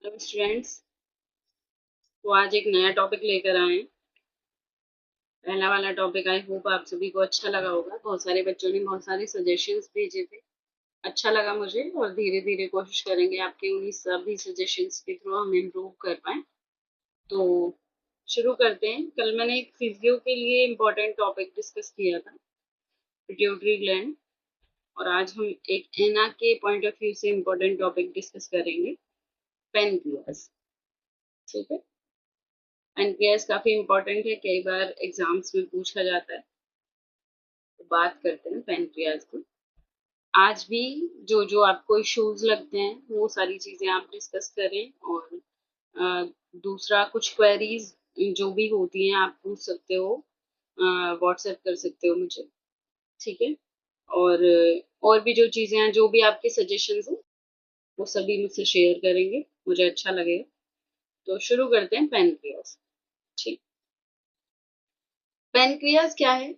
Hello students. तो आज एक नया टॉपिक लेकर आए हैं। पहला वाला टॉपिक आई होप आप सभी को अच्छा लगा होगा। बहुत सारे बच्चों ने बहुत सारे सजेशंस भेजे थे, अच्छा लगा मुझे, और धीरे धीरे कोशिश करेंगे आपके उन्हीं सभी सजेशंस के थ्रू हम इम्प्रूव कर पाए। तो शुरू करते हैं। कल मैंने एक फिजियो के लिए इम्पोर्टेंट टॉपिक डिस्कस किया था, पिट्यूटरी ग्लैंड, और आज हम एक एना के पॉइंट ऑफ व्यू से इम्पोर्टेंट टॉपिक डिस्कस करेंगे, पेनक्रियाज। ठीक है। पेनक्रियाज काफी इम्पोर्टेंट है, कई बार एग्जाम्स में पूछा जाता है। तो बात करते हैं पेनक्रियाज की। आज भी जो जो आपको इश्यूज लगते हैं वो सारी चीजें आप डिस्कस करें, और अ, दूसरा कुछ क्वेरीज जो भी होती हैं आप पूछ सकते हो, व्हाट्सएप कर सकते हो मुझे। ठीक है। और भी जो चीजें हैं, जो भी आपके सजेशंस हैं, वो सभी मुझसे शेयर करेंगे, मुझे अच्छा लगेगा। तो शुरू करते हैं पेनक्रियाज। ठीक। पेनक्रियाज क्या है?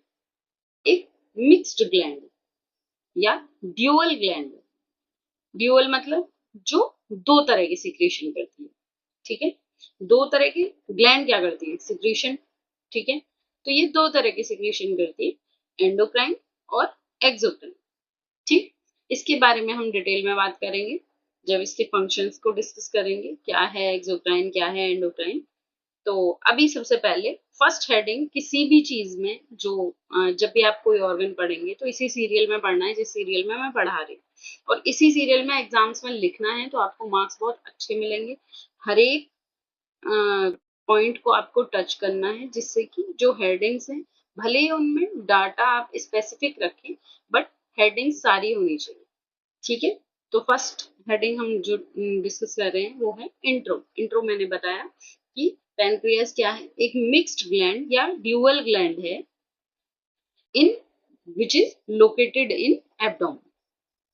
एक मिक्स्ड ग्लैंड या ड्यूअल ग्लैंड। ड्यूअल मतलब जो दो तरह की सिक्रेशन करती है। ठीक है। दो तरह की ग्लैंड क्या करती है? सिक्रेशन। ठीक है। तो ये दो तरह की सिक्रेशन करती है, एंडोक्राइन और एक्सोक्राइन। ठीक। इसके बारे में हम डिटेल में बात करेंगे जब इसके फंक्शंस को डिस्कस करेंगे, क्या है एक्सोक्राइन, क्या है एंडोक्राइन। तो अभी सबसे पहले फर्स्ट हेडिंग किसी भी चीज में जो जब भी आप कोई ऑर्गन पढ़ेंगे तो इसी सीरियल में पढ़ना है जिस सीरियल में मैं पढ़ा रही हूँ, और इसी सीरियल में एग्जाम्स में लिखना है, तो आपको मार्क्स बहुत अच्छे मिलेंगे। हर एक पॉइंट को आपको टच करना है, जिससे कि जो हेडिंग्स हैं, भले ही उनमें डाटा आप स्पेसिफिक रखें, बट हेडिंग सारी होनी चाहिए। ठीक है। तो फर्स्ट हेडिंग हम जो डिस्कस कर रहे हैं वो है इंट्रो। इंट्रो मैंने बताया कि पैनक्रियास क्या है, एक मिक्स्ड ग्लैंड या ड्यूअल ग्लैंड है in which is located in abdomen.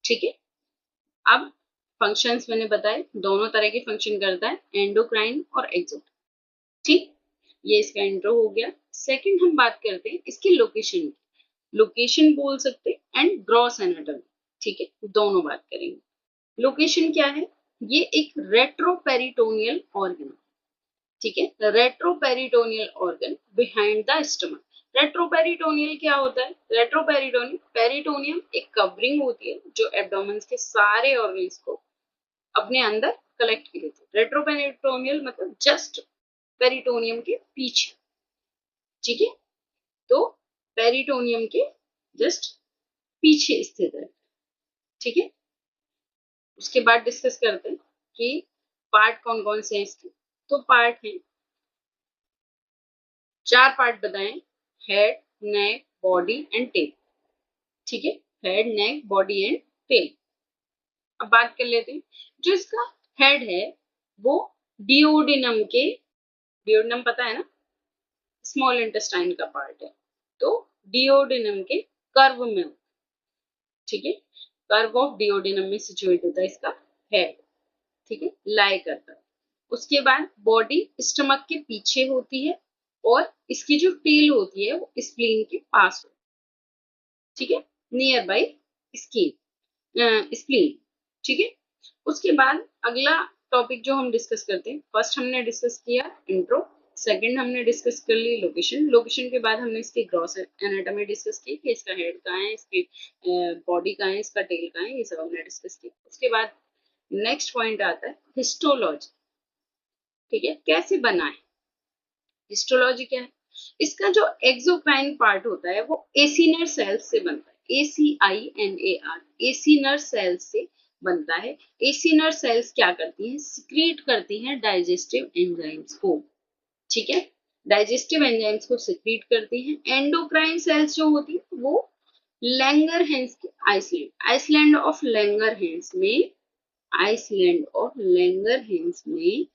ठीक है। अब फंक्शंस मैंने बताए, दोनों तरह के फंक्शन करता है, एंडोक्राइन और एक्सोक्राइन। ठीक। ये इसका इंट्रो हो गया। सेकंड हम बात करते हैं इसकी लोकेशन की। लोकेशन बोल सकते हैं एंड ग्रॉस एनाटॉमी। ठीक है, दोनों बात करेंगे। लोकेशन क्या है? ये एक रेट्रोपेरिटोनियल ऑर्गन। ठीक है, retroperitoneal organ behind the stomach. Retroperitoneal क्या होता है? रेट्रोपेरिटोनियल, पेरिटोनियम एक कवरिंग होती है जो एब्डोमेन के सारे ऑर्गन्स को अपने अंदर कलेक्ट कर लेती है। रेट्रोपेरिटोनियल मतलब जस्ट पेरिटोनियम के पीछे। ठीक है। तो पेरिटोनियम के जस्ट पीछे स्थित है। ठीक है। उसके बाद डिस्कस करते हैं कि पार्ट कौन कौन से हैं इसके। तो पार्ट है, चार पार्ट बताएं, head, neck, body and tail. ठीक है। Head, neck, body and tail. अब बात कर लेते हैं। जो इसका हेड है वो डिओडिनम के, डिओडिनम पता है ना, स्मॉल इंटेस्टाइन का पार्ट है। तो डिओडिनम के कर्व में, ठीक है, कर्व ऑफ डिओडिनम में सिचुएट होता है इसका हेड। ठीक है, लाई करता है। उसके बाद बॉडी स्टमक के पीछे होती है, और इसकी जो टेल होती है वो स्प्लीन के पास होती है। ठीक है, नियर बाई स्प्लीन। ठीक है। उसके बाद अगला टॉपिक जो हम डिस्कस करते हैं, फर्स्ट हमने डिस्कस किया इंट्रो, सेकंड हमने डिस्कस कर ली लोकेशन। लोकेशन के बाद हमने इसकी ग्रॉस एनाटॉमी डिस्कस की कि इसका हेड कहाँ है, इसकी बॉडी कहाँ है, इसका टेल कहाँ है, ये सब हमने डिस्कस किया। उसके बाद नेक्स्ट पॉइंट आता है हिस्टोलॉजी। ठीक है, कैसे बना है? हिस्टोलॉजी क्या है? इसका जो एक्सोक्राइन पार्ट होता है वो एसिनर सेल्स से बनता है। ACINAR, एसिनर सेल्स से बनता है। एसिनर सेल्स क्या करती हैं? सिक्रीट करती हैं डाइजेस्टिव एंजाइम्स को। ठीक है, डाइजेस्टिव एंजाइम्स को सिक्रीट करती हैं। एंडोक्राइन सेल्स जो होती है वो लैंगरहैंस के आइसलैंड, आइसलैंड ऑफ लैंगरहैंस में, आइसलैंड ऑफ लैंगरहैंस में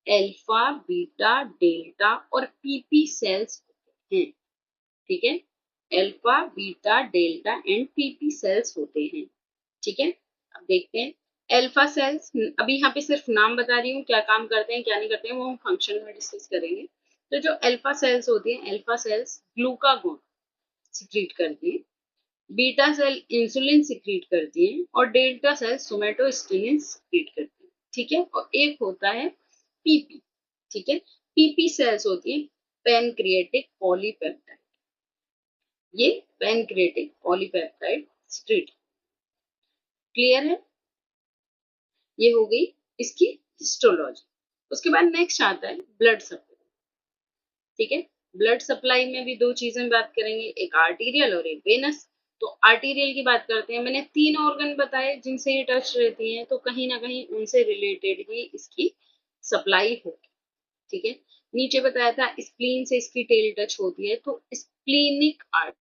अल्फा, बीटा, डेल्टा और पीपी सेल्स होते हैं। ठीक है, alpha, beta, delta and PP sales होते हैं। ठीक है। अब देखते हैं अल्फा सेल्स। अभी यहाँ पे सिर्फ नाम बता रही हूँ, क्या काम करते हैं क्या नहीं करते हैं वो हम फंक्शन में डिस्कस करेंगे। तो जो अल्फा सेल्स होती हैं, अल्फा सेल्स ग्लूकागोन सिक्रीट करती हैं, बीटा सेल इंसुलिन सिक्रीट करती हैं, और डेल्टा सेल सोमेटोस्टेनिन सिक्रीट करती हैं। ठीक है, और एक होता है पीपी। ठीक है, पीपी सेल्स होती है पैनक्रिएटिक पॉलीपेप्टाइड। ये पैनक्रिएटिक पॉलीपेप्टाइड सिक्रीट। क्लियर है? ये हो गई इसकी हिस्टोलॉजी। उसके बाद नेक्स्ट आता है ब्लड सप्लाई। ठीक है, ब्लड सप्लाई में भी दो चीजें बात करेंगे, एक आर्टीरियल और एक वेनस। तो आर्टीरियल की बात करते हैं। मैंने 3 ऑर्गन बताए जिनसे ये टच रहती हैं, तो कहीं ना कहीं उनसे रिलेटेड ही इसकी सप्लाई होगी। ठीक है, नीचे बताया था स्प्लीन से इसकी टेल टच होती है, तो स्प्लीनिक आर्ट।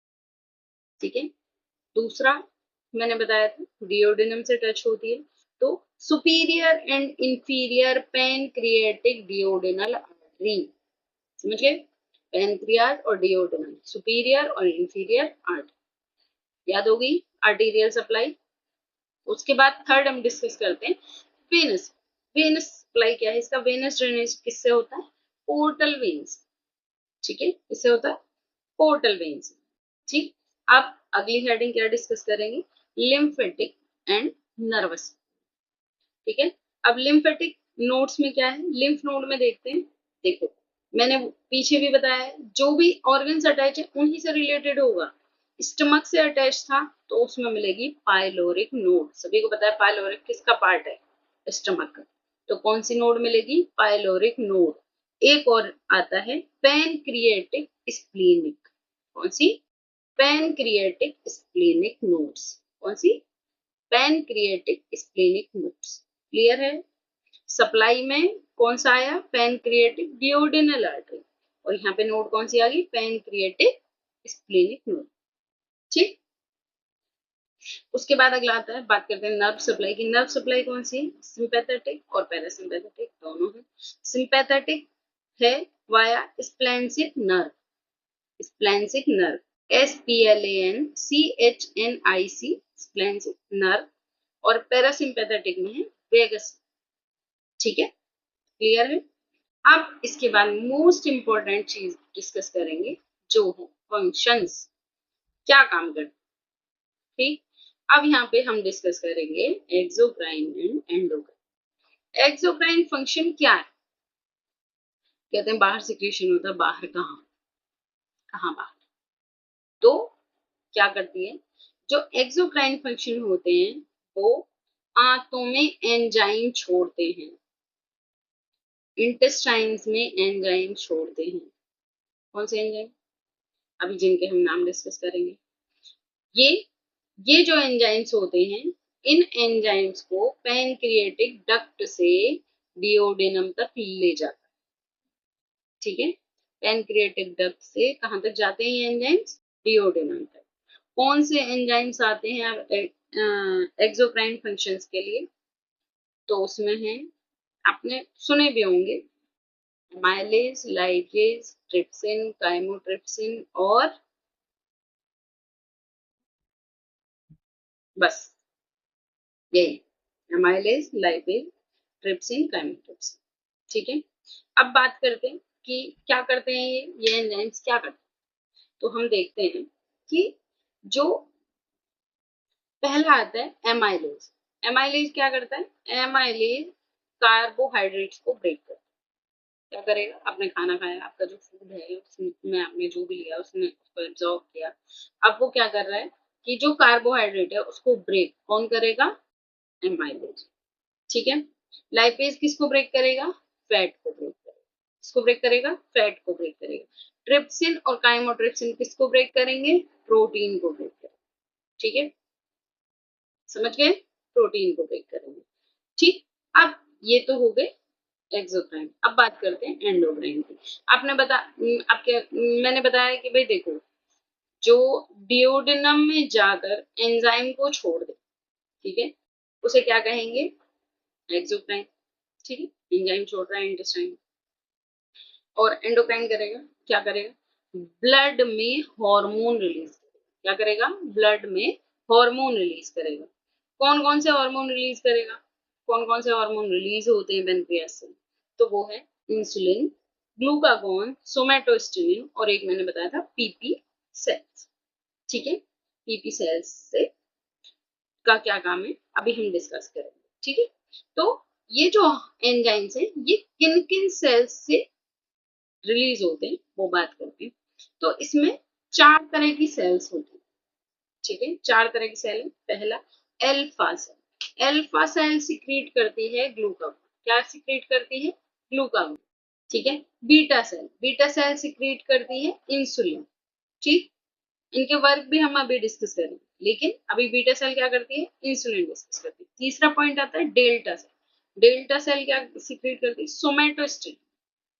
ठीक है, दूसरा मैंने बताया था डिओडिनम से टच होती है, तो superior and inferior pancreatic duodenal artery. समझ गए? पैनक्रियाज और डिओडिनम, सुपीरियर और इंफीरियर आर्टरी। याद होगी आर्टीरियल सप्लाई। उसके बाद थर्ड हम डिस्कस करते हैं वेनस। वेनस सप्लाई क्या है? इसका वेनस ड्रेनेज किससे होता है? Portal veins. ठीक है, इससे होता है पोर्टल वेन्स। ठीक, अब अगली हेडिंग क्या डिस्कस करेंगे? Lymphatic and nervous. ठीक है, अब लिम्फेटिक नोड्स में क्या है? लिम्फ नोड में देखते हैं। देखो, मैंने पीछे भी बताया है, जो भी ऑर्गन्स अटैच है उन्हीं से रिलेटेड होगा। स्टमक से अटैच था तो उसमें मिलेगी पाइलोरिक नोड। सभी को पता है पाइलोरिक किसका पार्ट है? स्टमक का। तो कौन सी नोड मिलेगी? Pyloric node. एक और आता है पैनक्रिएटिक स्प्लीनिक। कौन सी? Pancreatic splenic nodes. कौन सी? Pancreatic splenic nodes. क्लियर है? सप्लाई में कौन सा आया? Pancreatic duodenal artery. और यहाँ पे नोड कौन सी आ गई? Pancreatic splenic node. ठीक, उसके बाद अगला आता है, बात करते हैं नर्व सप्लाई की। नर्व सप्लाई कौन सी है? सिंपैथेटिक और पैरासिम्पैथेटिक दोनों है। सिंपैथेटिक है via splenic nerve. Splenic nerve SPLANCHNIC splenic nerve. और पैरासिम्पैथेटिक में है वेगस। ठीक है, क्लियर है? अब इसके बाद मोस्ट इंपॉर्टेंट चीज डिस्कस करेंगे, जो है फंक्शंस। क्या काम करते? ठीक, अब यहाँ पे हम डिस्कस करेंगे exocrine and endocrine. Exocrine function क्या है? कहते हैं बाहर सिक्रीशन होता है। बाहर कहाँ? कहाँ बाहर? तो क्या करती है? जो एक्सोक्राइन फंक्शन होते हैं वो आंतों में एंजाइम छोड़ते हैं, इंटेस्टाइन्स में एंजाइम छोड़ते हैं। कौन से एंजाइम? अभी जिनके हम नाम डिस्कस करेंगे। ये ये जो एंजाइम्स होते हैं, इन एंजाइम्स को पैनक्रिएटिक डक्ट से डिओडिनम तक ले जाता है। ठीक है, पैनक्रिएटिक डक्ट से कहां तक जाते हैं ये एंजाइम्स? डिओडिनम तक। कौन से एंजाइम्स आते हैं एक्सोक्राइन फंक्शंस के लिए? तो उसमें है, आपने सुने भी होंगे, माइलेज, लाइगेज, ट्रिप्सिन, काइमोट्रिप्सिन और बस यही, एमाइलेज, लाइपेज, ट्रिप्सिन, काइमोट्रिप्सिन। ठीक है, अब बात करते हैं कि क्या करते हैं ये एंजाइम्स क्या करते हैं। तो हम देखते हैं कि जो पहला आता है एमाइलेज। एमाइलेज क्या करता है? एमाइलेज कार्बोहाइड्रेट्स को ब्रेक करता है। क्या करेगा? आपने खाना खाया, आपका जो फूड है उसमें आपने जो भी लिया उसने उसको एब्जॉर्ब किया। अब वो क्या कर रहा है कि जो कार्बोहाइड्रेट है उसको ब्रेक कौन करेगा? एमाइलेज। ठीक है, लाइपेज किसको ब्रेक करेगा? फैट को ब्रेक करेगा। किसको ब्रेक करेगा? फैट को ब्रेक करेगा। ट्रिप्सिन और काइमोट्रिप्सिन किसको ब्रेक करेंगे? प्रोटीन को ब्रेक करेंगे। ठीक है, समझ गए? प्रोटीन को ब्रेक करेंगे। ठीक, अब ये तो हो गए एक्सोक्राइन। अब बात करते हैं एंडोक्राइन की। आपने आपके मैंने बताया कि भाई देखो, जो डिओडिनम में जाकर एंजाइम को छोड़ दे, ठीक है, उसे क्या कहेंगे? एक्सोक्राइन। ठीक है, एंजाइम छोड़ रहा है इंटेस्टाइन। और एंडोक्राइन करेगा क्या? करेगा ब्लड में हार्मोन रिलीज करेगा। क्या करेगा? ब्लड में हार्मोन रिलीज करेगा। कौन कौन से हार्मोन रिलीज करेगा? कौन कौन से हार्मोन रिलीज होते हैं पेनक्रियास से? तो वो है इंसुलिन, ग्लूकागॉन, सोमेटोस्टेटिन और एक मैंने बताया था पीपी सेल्स। ठीक है, पीपी सेल्स से का क्या काम है अभी हम डिस्कस करेंगे। ठीक है, तो ये जो एंजाइम्स है ये किन किन सेल्स से रिलीज होते हैं वो बात करते हैं। तो इसमें 4 तरह की सेल्स होती है, ठीक है, 4 तरह की सेल है। पहला alpha cell, alpha cell secrete करती है ग्लूकागोन। क्या सिक्रीट करती है? ग्लूकागोन, ठीक है। Beta cell, beta cell secrete करती है इंसुलिन, ठीक। इनके वर्क भी हम अभी डिस्कस करेंगे, लेकिन अभी बीटा सेल क्या करती है? इंसुलिन डिस्कस करती है। तीसरा पॉइंट आता है डेल्टा सेल, डेल्टा सेल क्या सिक्रीट करती है? सोमैटोस्टिन,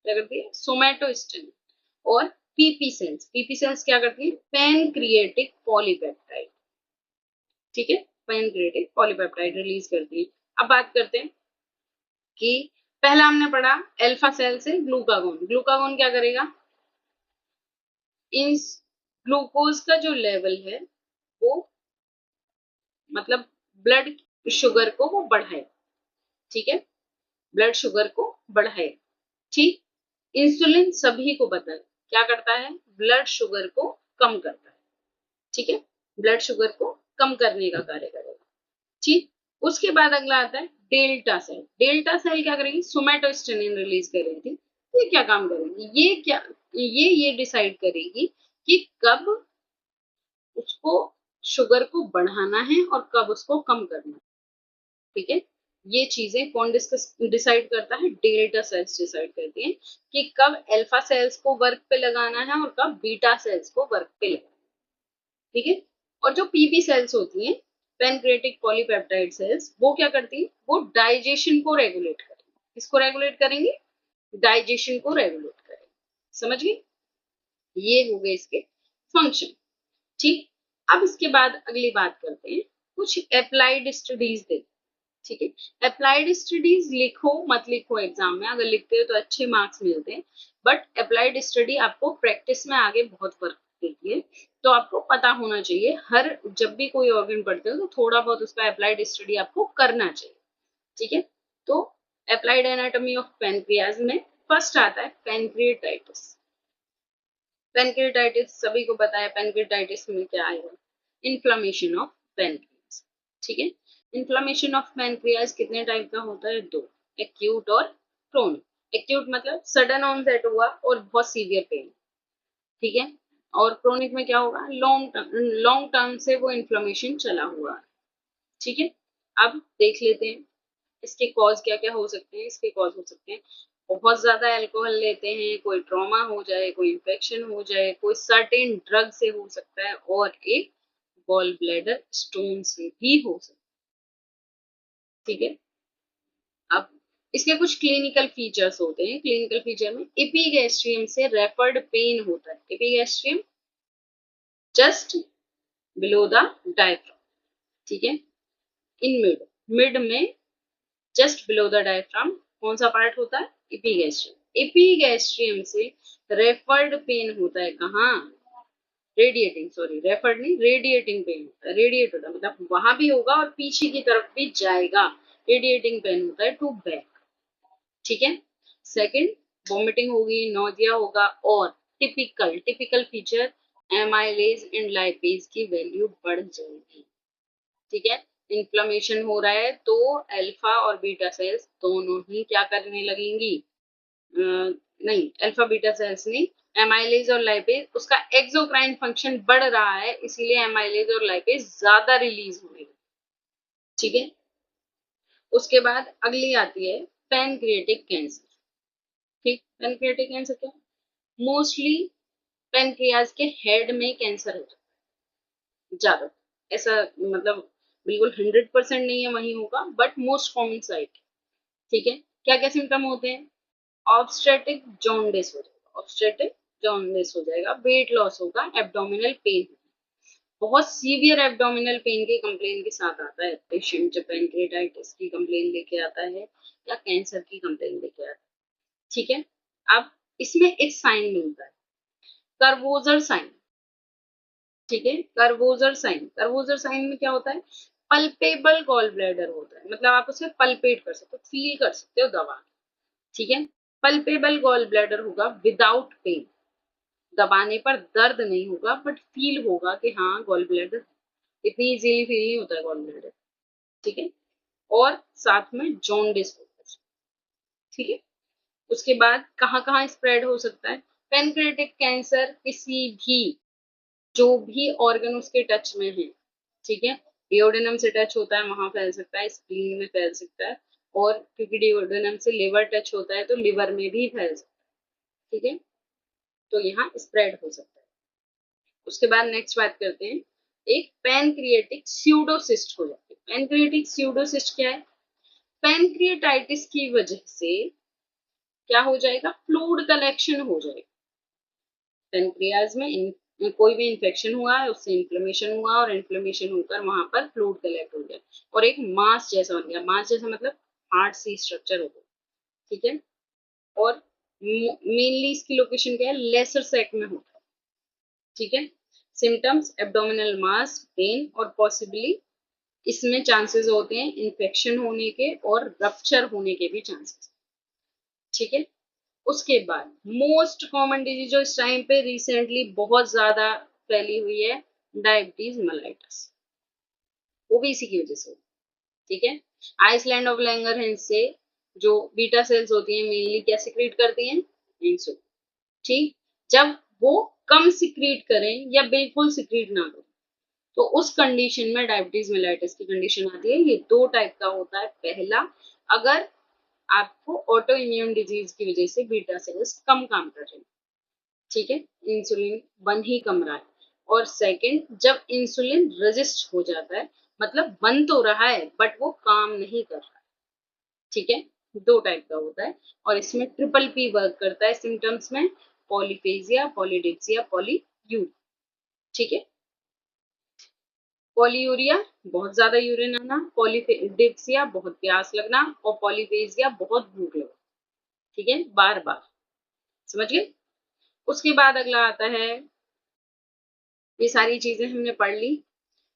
क्या करती है? सोमैटोस्टिन। और पीपी सेल्स, पीपी सेल्स क्या करती है? पैनक्रिएटिक पॉलीपेप्टाइड, ठीक है, पैनक्रिएटिक पॉलीपेप्टाइड रिलीज करती है। अब बात करते हैं कि पहला हमने पढ़ा अल्फा सेल से ग्लूकागोन, ग्लूकागोन क्या करेगा? इन ग्लूकोज का जो लेवल है वो मतलब ब्लड शुगर को वो बढ़ाए, ठीक है, ब्लड शुगर को बढ़ाए, ठीक। इंसुलिन सभी को पता है क्या करता है? ब्लड शुगर को कम करता है, ठीक है, ब्लड शुगर को कम करने का कार्य करेगा, ठीक। उसके बाद अगला आता है डेल्टा सेल, डेल्टा सेल क्या करेगी? सोमैटोस्टेनिन रिलीज करेगी। ये क्या काम करेगी? ये क्या, ये डिसाइड करेगी कि कब उसको शुगर को बढ़ाना है और कब उसको कम करना है, ठीक है। ये चीजें कौन डिसाइड करता है? डेल्टा सेल्स डिसाइड करती हैं कि कब अल्फा सेल्स को वर्क पे लगाना है और कब बीटा सेल्स को वर्क पे लगाना है, ठीक है। और जो पीपी सेल्स होती हैं, पैनक्रिएटिक पॉलीपेप्टाइड सेल्स, वो क्या करती है? वो डाइजेशन को रेगुलेट करेंगे। किसको रेगुलेट करेंगे? डाइजेशन को रेगुलेट करेंगे। समझ गए? ये हो गए इसके फंक्शन, ठीक। अब इसके बाद अगली बात करते हैं, कुछ अप्लाइड स्टडीज देखते, ठीक है। अप्लाइड स्टडीज लिखो मत लिखो एग्जाम में, अगर लिखते हो तो अच्छे मार्क्स मिलते हैं, बट अप्लाइड स्टडी आपको प्रैक्टिस में आगे बहुत वर्क देती है, तो आपको पता होना चाहिए। हर जब भी कोई ऑर्गन पढ़ते हो तो थोड़ा बहुत उसका अप्लाइड स्टडी आपको करना चाहिए, ठीक है। तो अप्लाइड एनाटॉमी ऑफ पैनक्रियाज में फर्स्ट आता है पैनक्रिएटाइटिस। पैनक्रिएटाइटिस सभी को पता है, पैनक्रिएटाइटिस में क्या आएगा? इन्फ्लेमेशन ऑफ पैनक्रियाज, ठीक है। इन्फ्लेमेशन ऑफ पैनक्रियाज कितने टाइप का होता है? 2, एक्यूट और क्रोनिक। एक्यूट मतलब सडन ऑनसेट हुआ और बहुत सीवियर पेन, ठीक है। और क्रोनिक में क्या होगा? लॉन्ग टर्म से वो इन्फ्लेमेशन चला हुआ, ठीक है। अब देख लेते हैं इसके कॉज क्या क्या हो सकते हैं। इसके कॉज हो सकते हैं बहुत ज्यादा अल्कोहल लेते हैं, कोई ट्रॉमा हो जाए, कोई इन्फेक्शन हो जाए, कोई सर्टेन ड्रग से हो सकता है, और एक गॉल ब्लैडर स्टोन से भी हो सकता है, ठीक है। अब इसके कुछ क्लिनिकल फीचर्स होते हैं। क्लिनिकल फीचर में एपिगैस्ट्रियम से रेफर्ड पेन होता है। Epigastrium just below the diaphragm, ठीक है, इन मिड, मिड में जस्ट बिलो द डायफ्राम कौन सा पार्ट होता है? एपिगैस्ट्रियम। एपिगैस्ट्रियम से रेफर्ड पेन होता है कहाँ? रेडिएटिंग, सॉरी रेफर्ड नहीं, रेडिएटिंग पेन होता है। रेडिएट होता है मतलब वहां भी होगा और पीछे की तरफ भी जाएगा। रेडिएटिंग पेन होता है टू बैक, ठीक है। सेकंड, वॉमिटिंग होगी, नोजिया होगा, और typical typical feature amylase and lipase की वैल्यू बढ़ जाएगी, ठीक है। इन्फ्लेमेशन हो रहा है तो अल्फा और बीटा सेल्स दोनों ही क्या करने लगेंगी? नहीं, अल्फा बीटा सेल्स नहीं, एमाइलेज और लाइपेज, उसका एक्सोक्राइन फंक्शन बढ़ रहा है, इसीलिए एमाइलेज और लाइपेज ज्यादा रिलीज होंगे, ठीक है। उसके बाद अगली आती है पैनक्रिएटिक कैंसर, ठीक। पैनक्रिएटिक कैंसर क्या? मोस्टली पैनक्रियाज के हेड में कैंसर होता है ज्यादा, ऐसा मतलब बिल्कुल 100% नहीं है वही होगा, बट मोस्ट कॉमन साइट, ठीक है। क्या क्या सिम्टम होते हैं? ऑब्स्ट्रेटिक जॉन्डिस हो जाएगा, ऑब्स्ट्रेटिक जॉन्डिस हो जाएगा, वेट लॉस होगा, एब्डोमिनल पेन, बहुत सीवियर एब्डोमिनल पेन की कंप्लेन के साथ आता है पेशेंट जब पैनक्रिएटाइटिस की कंप्लेन लेके आता है या कैंसर की कंप्लेन लेके आता है, ठीक है। अब इसमें एक साइन मिलता है, कर्वोजर साइन, ठीक है। कर्वोजर साइन, कर्वोजर साइन में क्या होता है? पल्पेबल गॉल ब्लैडर होता है, मतलब आप उसे पल्पेट कर सकते हो, फील कर सकते हो दबा, ठीक है। पल्पेबल गॉल ब्लैडर होगा विदाउट पेन, दबाने पर दर्द नहीं होगा बट फील होगा कि हाँ गॉल ब्लैडर, इतनी इजीली फील नहीं होता है गॉल ब्लैडर, ठीक है। और साथ में जॉन्डिस होगा, ठीक है। उसके बाद कहाँ कहाँ स्प्रेड हो सकता है? पैनक्रियाटिक कैंसर किसी भी, जो भी ऑर्गन उसके टच में है, ठीक है, डिओडेनम से टच होता है वहां फैल सकता है, स्प्लीन में फैल सकता है, और क्योंकि डिओडेनम से लिवर टच होता है तो लिवर में भी फैल सकता है, ठीक है, तो यहाँ स्प्रेड हो सकता है। उसके बाद नेक्स्ट बात करते हैं, एक पैनक्रिएटिक स्यूडोसिस्ट हो जाती है। पैनक्रिएटिक स्यूडोसिस्ट क्या है? पैनक्रिएटाइटिस की वजह से क्या हो जाएगा? फ्लूइड कलेक्शन हो जाएगा पेनक्रियाज में, कोई भी इन्फेक्शन हुआ है उससे इन्फ्लेमेशन हुआ और इन्फ्लेमेशन होकर वहां पर फ्लूइड कलेक्ट हो गया और एक मास जैसा बन गया। मास जैसा मतलब हार्ड सी स्ट्रक्चर हो गया, ठीक है। और मेनली इसकी लोकेशन क्या है? लेसर सैक में होता है, ठीक है। सिम्टम्स एब्डोमिनल मास, पेन और पॉसिबली इसमें चांसेस होते हैं इन्फेक्शन होने के और रप्चर होने के भी चांसेस, ठीक है। उसके बाद मोस्ट कॉमन डिजीज जो इस टाइम पे रिसेंटली बहुत ज्यादा फैली हुई है, डायबिटीज मेलाइटस, वो भी इसी की वजह से, ठीक है। आइसलैंड ऑफ लैंगरहैंस से जो बीटा सेल्स होती हैं मेनली क्या सिक्रीट करती हैं? इंसुलिन, ठीक। जब वो कम सिक्रीट करें या बिल्कुल सिक्रीट ना करें तो उस कंडीशन में डायबिटीज मेलाइटिस की कंडीशन आती है। ये दो टाइप का होता है। पहला, अगर आपको ऑटो इम्यून डिजीज की वजह से बीटा सेल्स कम काम कर रहे हैं, ठीक है, इंसुलिन बन ही कम रहा है। और सेकंड, जब इंसुलिन रेजिस्ट हो जाता है, मतलब बन तो रहा है बट वो काम नहीं कर रहा है, ठीक है। दो टाइप का होता है और इसमें ट्रिपल पी वर्क करता है सिम्टम्स में, पॉलीफेजिया, पॉलीडिक्सिया, पॉलीयूरिया, ठीक है। पॉलीयूरिया बहुत ज्यादा यूरिन आना, पॉलीडिक्सिया बहुत प्यास लगना और पॉलीफेजिया बहुत भूख लगना, ठीक है, बार बार, समझ गए। उसके बाद अगला आता है, ये सारी चीजें हमने पढ़ ली।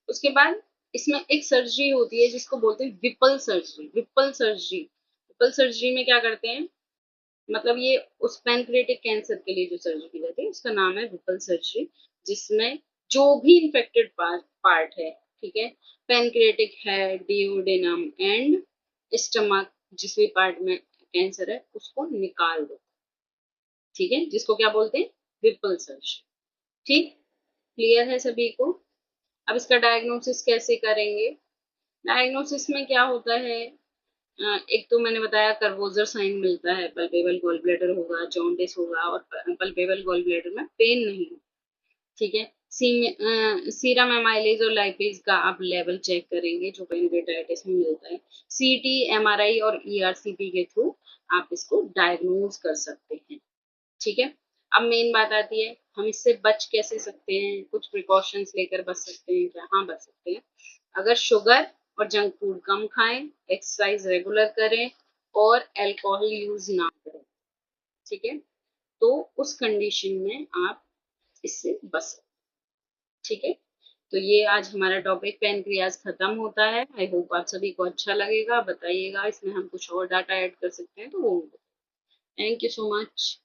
उसके बाद इसमें एक सर्जरी होती है जिसको बोलते हैं Vipul surgery. Vipul surgery, Vipul surgery में क्या करते हैं, मतलब ये उस पैनक्रिएटिक कैंसर के लिए जो सर्जरी की जाती है उसका नाम है विपल सर्जरी, जिसमें जो भी इन्फेक्टेड पार्ट है, ठीक है, पैनक्रिएटिक है, डिओडेनम एंड स्टमक, जिस भी पार्ट में कैंसर है उसको निकाल दो, ठीक है, जिसको क्या बोलते हैं? विपल सर्जरी, ठीक। क्लियर है सभी को? अब इसका डायग्नोसिस कैसे करेंगे? डायग्नोसिस में क्या होता है, एक तो मैंने बताया कर्वोजर साइन मिलता है, पल्पेबल गॉल ब्लैडर होगा, जॉन्डिस होगा और पल्पेबल गॉल ब्लैडर में पेन नहीं, ठीक है। सीरम एमाइलेज और लाइपेज का आप लेवल चेक करेंगे जो पैनक्रियाटाइटिस में मिलता है। सीटी, एमआरआई और ईआरसीपी के थ्रू आप इसको डायग्नोज कर सकते हैं, ठीक है। अब मेन बात आती है, हम इससे बच कैसे सकते हैं, कुछ प्रिकॉशंस लेकर बच सकते हैं क्या? हाँ, बच सकते हैं। अगर शुगर और जंक फूड कम खाएं, एक्सरसाइज रेगुलर करें और अल्कोहल यूज ना करें, ठीक है, तो उस कंडीशन में आप इससे बच सकते हैं, ठीक है। तो ये आज हमारा टॉपिक पैनक्रियाज खत्म होता है। आई होप आप सभी को अच्छा लगेगा। बताइएगा इसमें हम कुछ और डाटा ऐड कर सकते हैं तो वो। Thank you so much.